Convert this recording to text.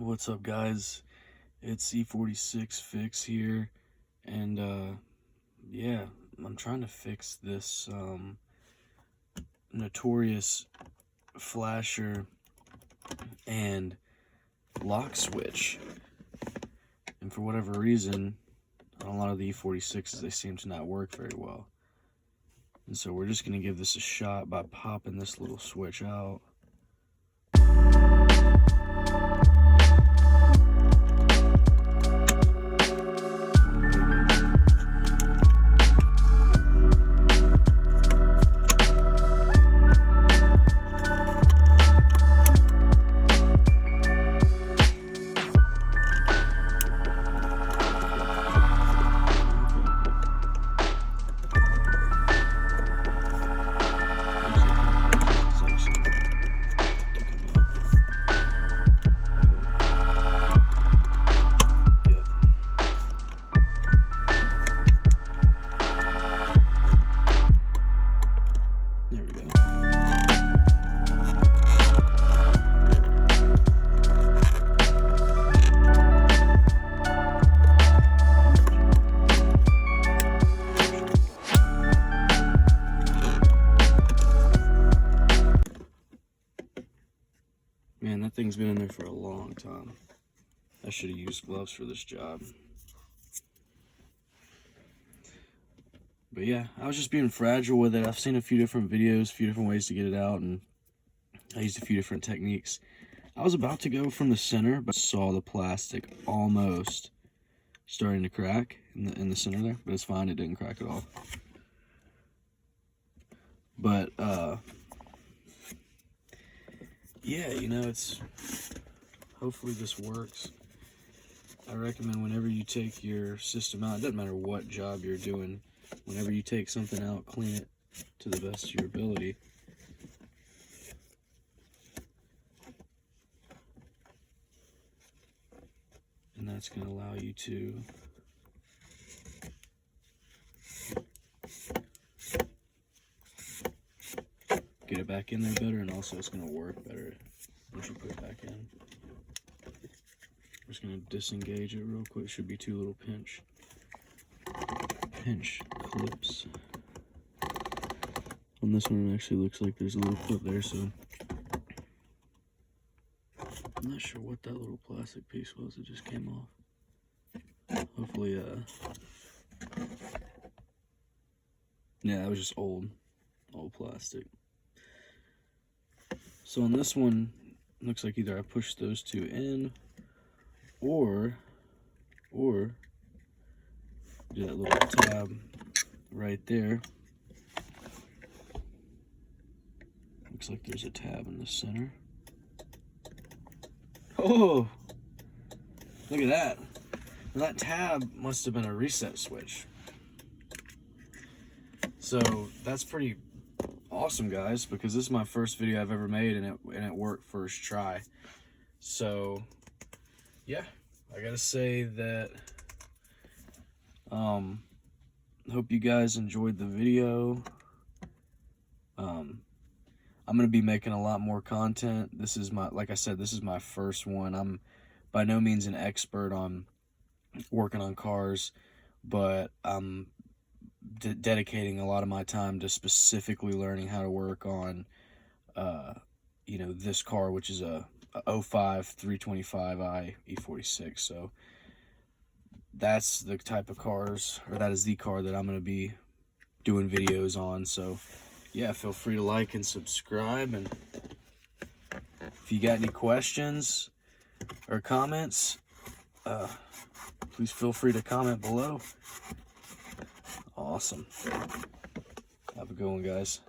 What's up, guys? It's E46 Fix here, and yeah, I'm trying to fix this notorious flasher and lock switch, and for whatever reason on a lot of the E46s they seem to not work very well, and so we're just going to give this a shot by popping this little switch out. There we go. Man, that thing's been in there for a long time. I should have used gloves for this job. But yeah, I was just being fragile with it. I've seen a few different videos, a few different ways to get it out, and I used a few different techniques. I was about to go from the center, but saw the plastic almost starting to crack in the center there, but it's fine, it didn't crack at all. But yeah, you know, hopefully this works. I recommend whenever you take your system out, it doesn't matter what job you're doing, whenever you take something out, clean it to the best of your ability. And that's going to allow you to get it back in there better, and also it's going to work better once you put it back in. I'm just going to disengage it real quick. Should be two little pinch clips. On this one, it actually looks like there's a little clip there, so I'm not sure what that little plastic piece was that just came off. Hopefully, yeah, it was just old plastic. So on this one, it looks like either I pushed those two in, or do that little tab right there. Looks like there's a tab in the center. Oh, look at that. Well, that tab must have been a reset switch. So that's pretty awesome, guys, because this is my first video I've ever made, and it worked first try. So yeah, I gotta say that hope you guys enjoyed the video. I'm gonna be making a lot more content. This is like I said, this is my first one. I'm by no means an expert on working on cars, but I'm dedicating a lot of my time to specifically learning how to work on you know, this car, which is a 05 325i E46. So that's the type of cars, or that is the car that I'm going to be doing videos on. So yeah, feel free to like and subscribe, and if you got any questions or comments, please feel free to comment below. Awesome. Have a good one, guys.